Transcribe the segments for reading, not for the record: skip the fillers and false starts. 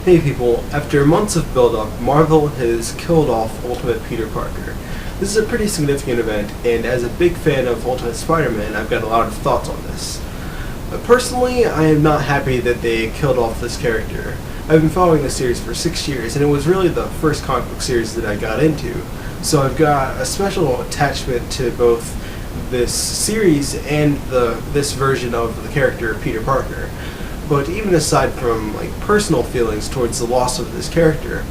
Hey people, after months of build-up, Marvel has killed off Ultimate Peter Parker. This is a pretty significant event, and as a big fan of Ultimate Spider-Man, I've got a lot of thoughts on this. Personally, I am not happy that they killed off this character. I've been following this series for 6 years, and it was really the first comic book series that I got into, so I've got a special attachment to both this series and this version of the character Peter Parker. But even aside from personal feelings towards the loss of this character,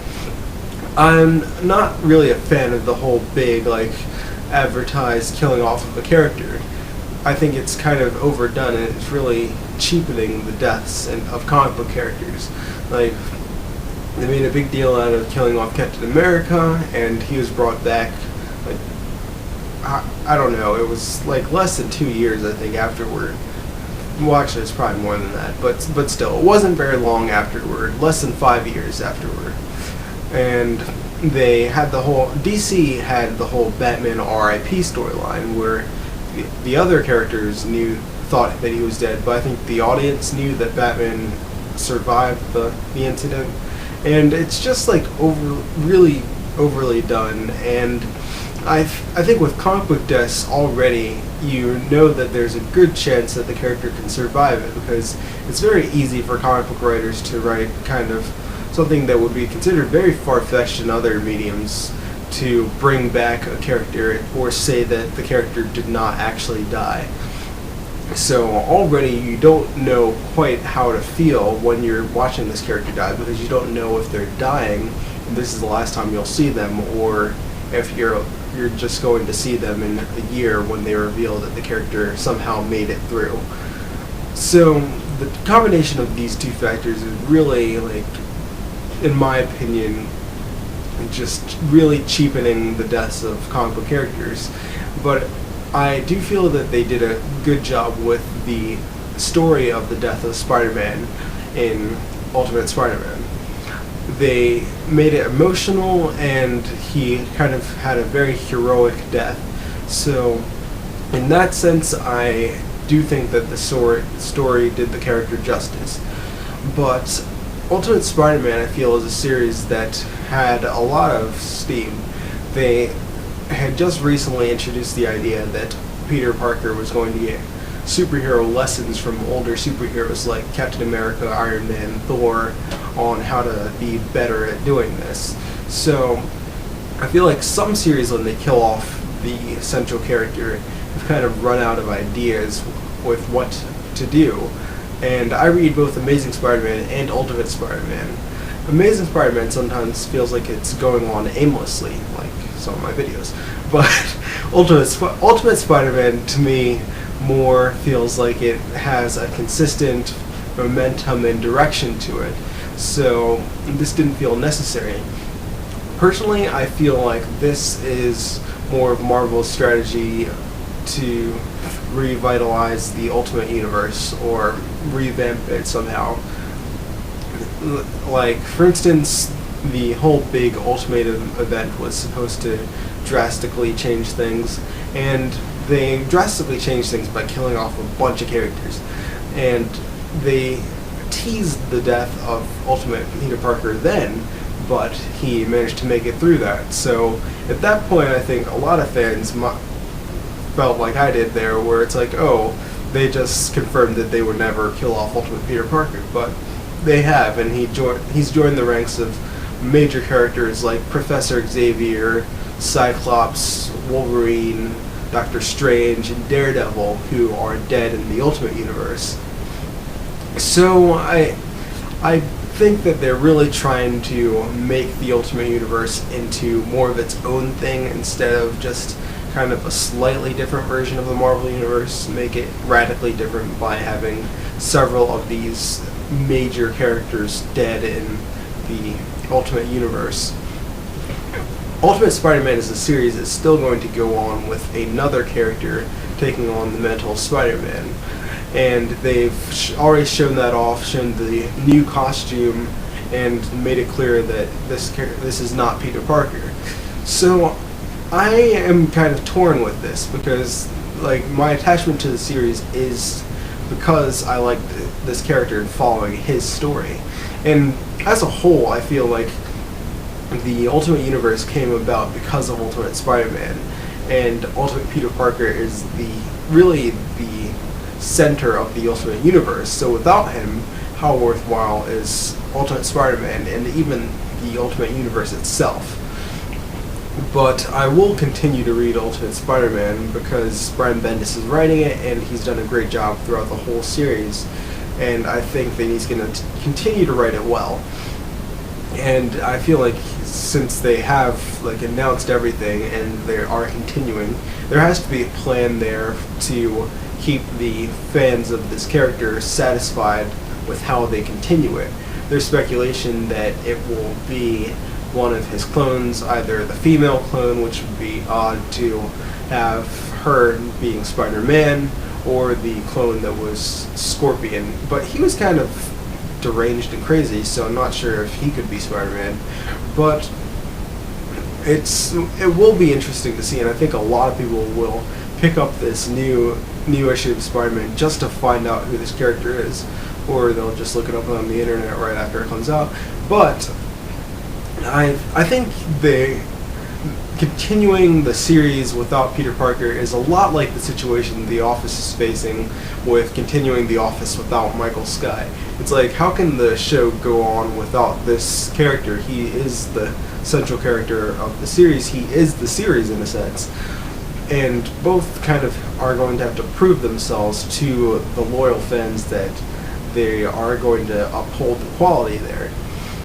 I'm not really a fan of the whole big advertised killing off of a character. I think it's kind of overdone and it's really cheapening the deaths of comic book characters. They made a big deal out of killing off Captain America, and he was brought back I don't know, it was less than 2 years I think afterward. Well, actually, it's probably more than that, but still, it wasn't very long afterward, less than 5 years afterward. And they had DC had the whole Batman R.I.P. storyline, where the other characters thought that he was dead, but I think the audience knew that Batman survived the incident. And it's just really overly done, and I think with comic book deaths already, you know that there's a good chance that the character can survive it, because it's very easy for comic book writers to write kind of something that would be considered very far-fetched in other mediums, to bring back a character or say that the character did not actually die. So already you don't know quite how to feel when you're watching this character die, because you don't know if they're dying and this is the last time you'll see them, or if you're just going to see them in a year when they reveal that the character somehow made it through. So the combination of these two factors is really, in my opinion, just really cheapening the deaths of comic book characters. But I do feel that they did a good job with the story of the death of Spider-Man in Ultimate Spider-Man. They made it emotional, and he kind of had a very heroic death. So in that sense, I do think that the story did the character justice. But Ultimate Spider-Man, I feel, is a series that had a lot of steam. They had just recently introduced the idea that Peter Parker was going to get superhero lessons from older superheroes like Captain America, Iron Man, Thor, on how to be better at doing this. So I feel like some series, when they kill off the central character, have kind of run out of ideas with what to do. And I read both Amazing Spider-Man and Ultimate Spider-Man. Amazing Spider-Man sometimes feels like it's going on aimlessly, like some of my videos. But Ultimate Spider-Man, to me, more feels like it has a consistent momentum and direction to it. So this didn't feel necessary. Personally, I feel like this is more of Marvel's strategy to revitalize the Ultimate Universe, or revamp it somehow. For instance, the whole big Ultimate event was supposed to drastically change things, and they drastically changed things by killing off a bunch of characters. And they teased the death of Ultimate Peter Parker then, but he managed to make it through that. So at that point, I think a lot of fans felt like I did there, where it's oh, they just confirmed that they would never kill off Ultimate Peter Parker, but they have, and he's joined the ranks of major characters like Professor Xavier, Cyclops, Wolverine, Doctor Strange, and Daredevil, who are dead in the Ultimate Universe. So I think that they're really trying to make the Ultimate Universe into more of its own thing, instead of just kind of a slightly different version of the Marvel Universe. Make it radically different by having several of these major characters dead in the Ultimate Universe. Ultimate Spider-Man is a series that's still going to go on with another character taking on the mantle of Spider-Man. And they've already shown that off, shown the new costume, and made it clear that this is not Peter Parker. So I am kind of torn with this, because my attachment to the series is because I like this character and following his story. And as a whole, I feel like the Ultimate Universe came about because of Ultimate Spider-Man, and Ultimate Peter Parker is really the center of the Ultimate Universe. So without him, how worthwhile is Ultimate Spider-Man and even the Ultimate Universe itself? But I will continue to read Ultimate Spider-Man because Brian Bendis is writing it, and he's done a great job throughout the whole series. And I think that he's going to continue to write it well. And I feel like since they have announced everything and they are continuing, there has to be a plan there to keep the fans of this character satisfied with how they continue it. There's speculation that it will be one of his clones, either the female clone, which would be odd to have her being Spider-Man, or the clone that was Scorpion. But he was kind of deranged and crazy, so I'm not sure if he could be Spider-Man. But it will be interesting to see, and I think a lot of people will pick up this new issue of Spider-Man just to find out who this character is, or they'll just look it up on the internet right after it comes out. But I think continuing the series without Peter Parker is a lot like the situation The Office is facing with continuing The Office without Michael Scott. It's like, how can the show go on without this character? He is the central character of the series. He is the series in a sense. And both kind of are going to have to prove themselves to the loyal fans that they are going to uphold the quality there.